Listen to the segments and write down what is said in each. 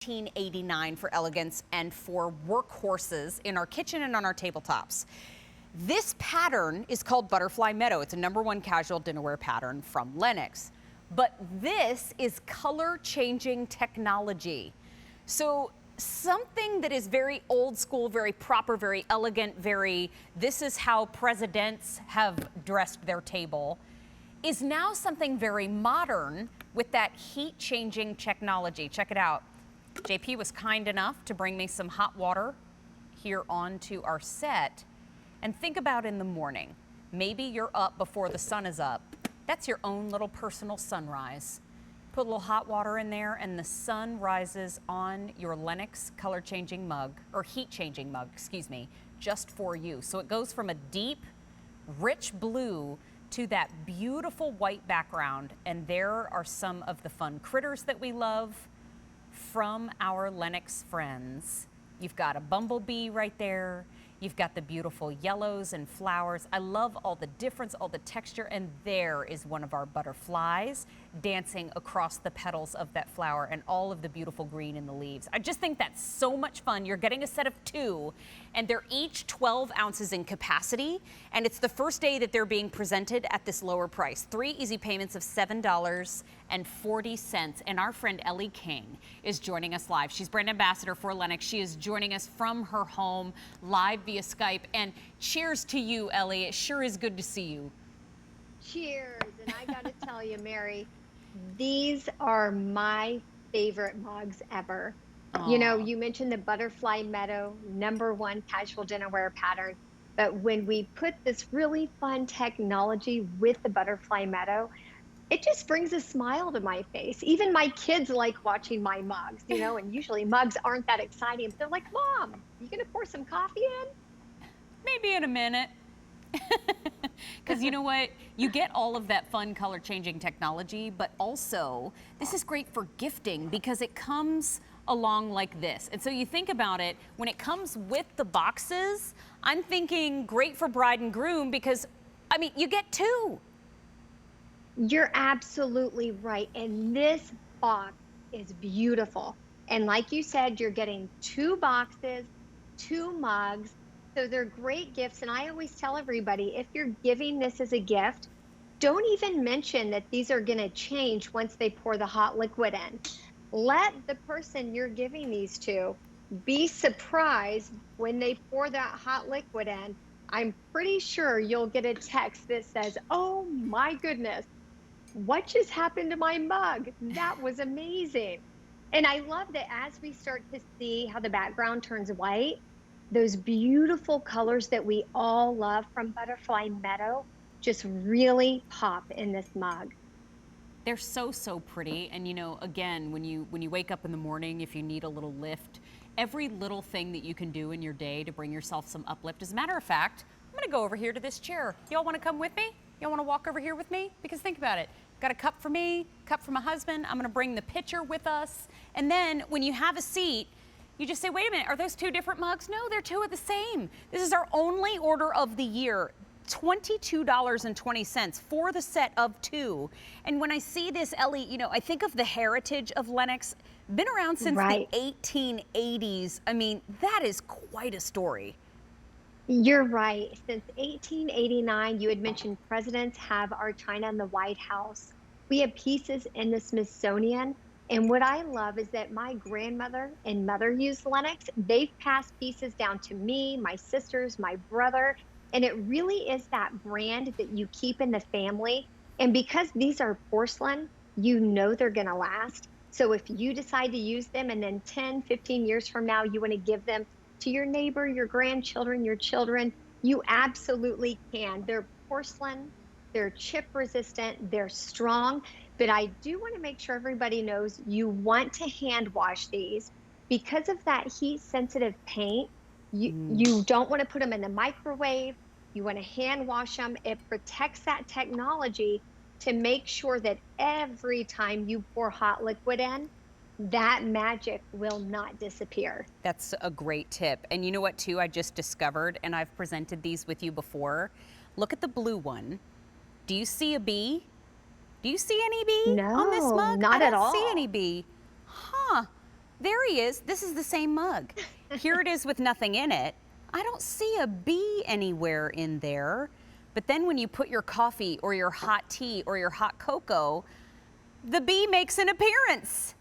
$18.89 for elegance and for workhorses in our kitchen and on our tabletops. This pattern is called Butterfly Meadow. It's a #1 casual dinnerware pattern from Lenox. But this is color-changing technology. So something that is very old school, very proper, very elegant, this is how presidents have dressed their table, is now something very modern with that heat-changing technology. Check it out. JP was kind enough to bring me some hot water here onto our set. And think about in the morning, maybe you're up before the sun is up. That's your own little personal sunrise. Put a little hot water in there and the sun rises on your Lenox color changing mug, or heat changing mug, excuse me, just for you. So it goes from a deep, rich blue to that beautiful white background. And there are some of the fun critters that we love from our Lenox friends. You've got a bumblebee right there. You've got the beautiful yellows and flowers. I love all the difference, all the texture, and there is one of our butterflies dancing across the petals of that flower and all of the beautiful green in the leaves. I just think that's so much fun. You're getting a set of 2, and they're each 12 ounces in capacity, and it's the first day that they're being presented at this lower price. 3 easy payments of $7.40, and our friend Ellie King is joining us live. She's brand ambassador for Lenox. She is joining us from her home live via Skype, and cheers to you, Ellie. It sure is good to see you. Cheers. And I got to tell you, Mary, these are my favorite mugs ever. Aww. You know, you mentioned the Butterfly Meadow #1 casual dinnerware pattern, but when we put this really fun technology with the Butterfly Meadow, it just brings a smile to my face. Even my kids like watching my mugs, you know, and usually mugs aren't that exciting, but they're like, Mom, you gonna pour some coffee in? Maybe in a minute. Because you know what? You get all of that fun color changing technology, but also this is great for gifting because it comes along like this. And so you think about it, when it comes with the boxes, I'm thinking great for bride and groom because, I mean, you get 2. You're absolutely right. And this box is beautiful. And like you said, you're getting 2 boxes, 2 mugs. So they're great gifts. And I always tell everybody, if you're giving this as a gift, don't even mention that these are going to change once they pour the hot liquid in. Let the person you're giving these to be surprised when they pour that hot liquid in. I'm pretty sure you'll get a text that says, oh my goodness, what just happened to my mug? That was amazing. And I love that as we start to see how the background turns white, those beautiful colors that we all love from Butterfly Meadow just really pop in this mug. They're so, so pretty. And you know, again, when you wake up in the morning, if you need a little lift, every little thing that you can do in your day to bring yourself some uplift. As a matter of fact, I'm gonna go over here to this chair. Y'all wanna come with me? Y'all wanna walk over here with me? Because think about it. Got a cup for me, cup for my husband. I'm gonna bring the pitcher with us. And then when you have a seat, you just say, wait a minute, are those 2 different mugs? No, they're 2 of the same. This is our only order of the year. $22.20 for the set of 2. And when I see this, Ellie, you know, I think of the heritage of Lenox. Been around since the 1880s. I mean, that is quite a story. You're right. Since 1889, you had mentioned presidents have our china in the White House. We have pieces in the Smithsonian. And what I love is that my grandmother and mother used Lenox. They've passed pieces down to me, my sisters, my brother. And it really is that brand that you keep in the family. And because these are porcelain, you know they're going to last. So if you decide to use them and then 10, 15 years from now, you want to give them to your neighbor, your grandchildren, your children, you absolutely can. They're porcelain, they're chip resistant, they're strong. But I do want to make sure everybody knows you want to hand wash these because of that heat sensitive paint. You don't want to put them in the microwave. You want to hand wash them. It protects that technology to make sure that every time you pour hot liquid in, that magic will not disappear. That's a great tip. And you know what, too, I just discovered, and I've presented these with you before. Look at the blue one. Do you see a bee? Do you see any bee on this mug? Not at all. I don't see any bee. Huh. There he is. This is the same mug. Here it is with nothing in it. I don't see a bee anywhere in there. But then when you put your coffee or your hot tea or your hot cocoa, the bee makes an appearance.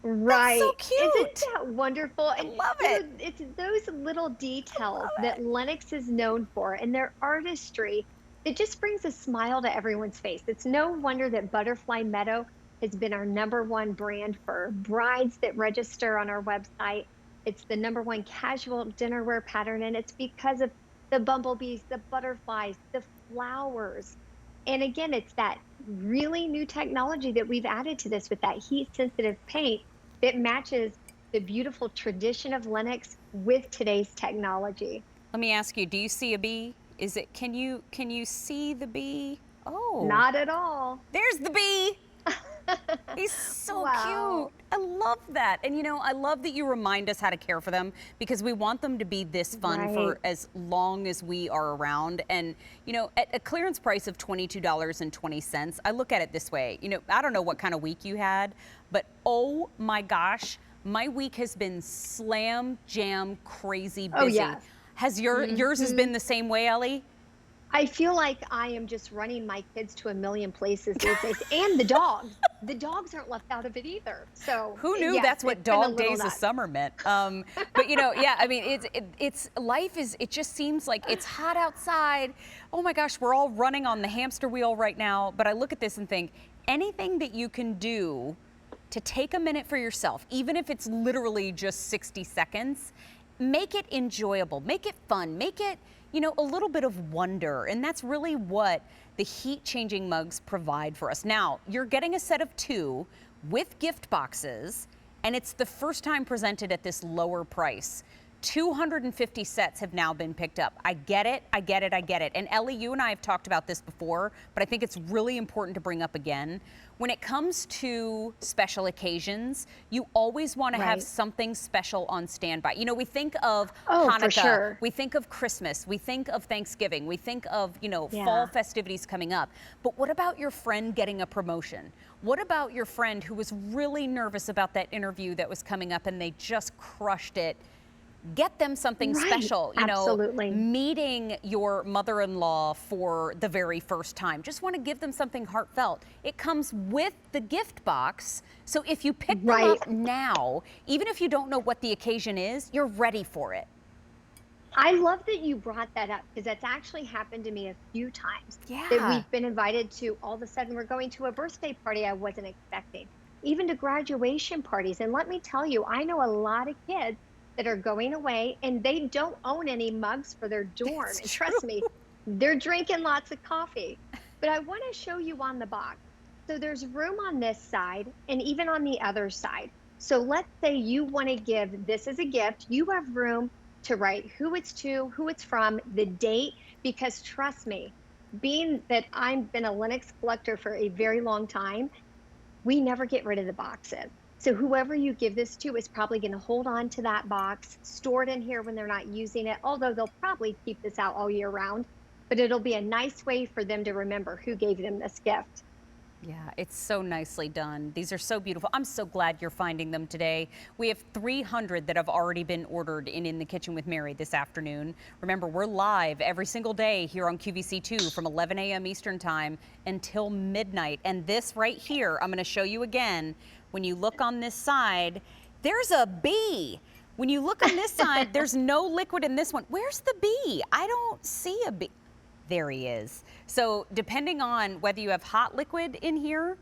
Right. That's so cute. Isn't that wonderful? I love it. It's those little details that Lenox is known for and their artistry. It just brings a smile to everyone's face. It's no wonder that Butterfly Meadow has been our #1 brand for brides that register on our website. It's the #1 casual dinnerware pattern, and it's because of the bumblebees, the butterflies, the flowers. And again, it's that really new technology that we've added to this with that heat-sensitive paint that matches the beautiful tradition of Lenox with today's technology. Let me ask you, do you see a bee? Can you see the bee? Oh. Not at all. There's the bee. He's so Wow. cute. I love that. And you know, I love that you remind us how to care for them because we want them to be this fun for Right. as long as we are around. And you know, at a clearance price of $22.20, I look at it this way. You know, I don't know what kind of week you had, but oh my gosh, my week has been slam jam crazy busy. Oh, yes. Has yours has been the same way, Ellie? I feel like I am just running my kids to a million places these days, and the dogs. The dogs aren't left out of it either. So who knew yes, that's what it's been a dog little days of nuts. summer meant? But you know, yeah, I mean, it's life is. It just seems like it's hot outside. Oh my gosh, we're all running on the hamster wheel right now. But I look at this and think, anything that you can do to take a minute for yourself, even if it's literally just 60 seconds, make it enjoyable, make it fun, make it, you know, a little bit of wonder. And that's really what the heat changing mugs provide for us. Now, you're getting a set of 2 with gift boxes, and it's the first time presented at this lower price. 250 sets have now been picked up. I get it, I get it, I get it. And Ellie, you and I have talked about this before, but I think it's really important to bring up again. When it comes to special occasions, you always want to have Right. something special on standby. You know, we think of Oh, Hanukkah, for sure. we think of Christmas, we think of Thanksgiving, we think of, you know, Yeah. fall festivities coming up. But what about your friend getting a promotion? What about your friend who was really nervous about that interview that was coming up and they just crushed it? Get them something Right. special, you know, Absolutely. meeting your mother-in-law for the very first time. Just want to give them something heartfelt. It comes with the gift box. So if you pick them Right. up now, even if you don't know what the occasion is, you're ready for it. I love that you brought that up because that's actually happened to me a few times. Yeah. That we've been invited to, all of a sudden we're going to a birthday party I wasn't expecting, even to graduation parties. And let me tell you, I know a lot of kids that are going away and they don't own any mugs for their dorm. It's And trust me, they're drinking lots of coffee. But I want to show you on the box. So there's room on this side and even on the other side. So let's say you want to give this as a gift. You have room to write who it's to, who it's from, the date, because trust me, being that I've been a Lenox collector for a very long time, we never get rid of the boxes. So whoever you give this to is probably going to hold on to that box, store it in here when they're not using it, although they'll probably keep this out all year round. But it'll be a nice way for them to remember who gave them this gift. Yeah, it's so nicely done. These are so beautiful. I'm so glad you're finding them today. We have 300 that have already been ordered in the Kitchen with Mary this afternoon. Remember, we're live every single day here on QVC2 from 11 a.m. Eastern Time until midnight. And this right here, I'm going to show you again. When you look on this side, there's a bee. When you look on this side, there's no liquid in this one. Where's the bee? I don't see a bee. There he is. So depending on whether you have hot liquid in here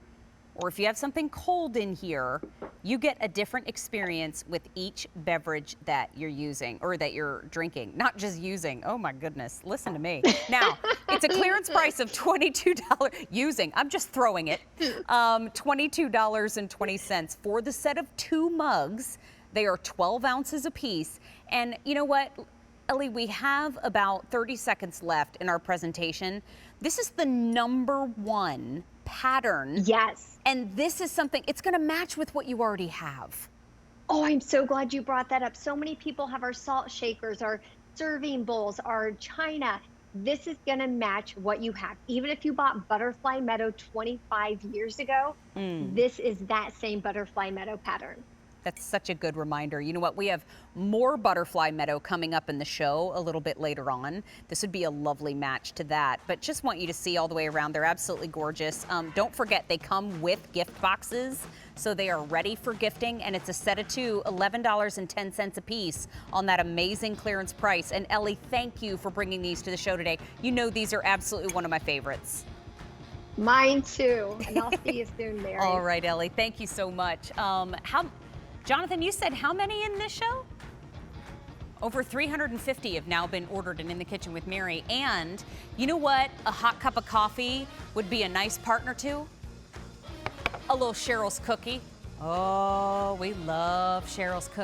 or if you have something cold in here, you get a different experience with each beverage that you're using or that you're drinking, not just using. Oh my goodness, listen to me. Now, it's a clearance price of $22 using. I'm just throwing it. $22.20 for the set of 2 mugs. They are 12 ounces apiece. And you know what? Ellie, we have about 30 seconds left in our presentation. This is the #1 pattern. Yes. And this is something, it's going to match with what you already have. Oh, I'm so glad you brought that up. So many people have our salt shakers, our serving bowls, our china. This is going to match what you have. Even if you bought Butterfly Meadow 25 years ago, this is that same Butterfly Meadow pattern. That's such a good reminder. You know what? We have more butterfly meadow coming up in the show a little bit later on. This would be a lovely match to that. But just want you to see all the way around. They're absolutely gorgeous. Don't forget, they come with gift boxes, so they are ready for gifting. And it's a set of two, $11.10 a piece on that amazing clearance price. And Ellie, thank you for bringing these to the show today. You know these are absolutely one of my favorites. Mine too. And I'll see you soon, Mary. All right, Ellie, thank you so much. Jonathan, you said how many in this show? Over 350 have now been ordered and in the kitchen with Mary. And you know what a hot cup of coffee would be a nice partner to? A little Cheryl's cookie. Oh, we love Cheryl's cookie.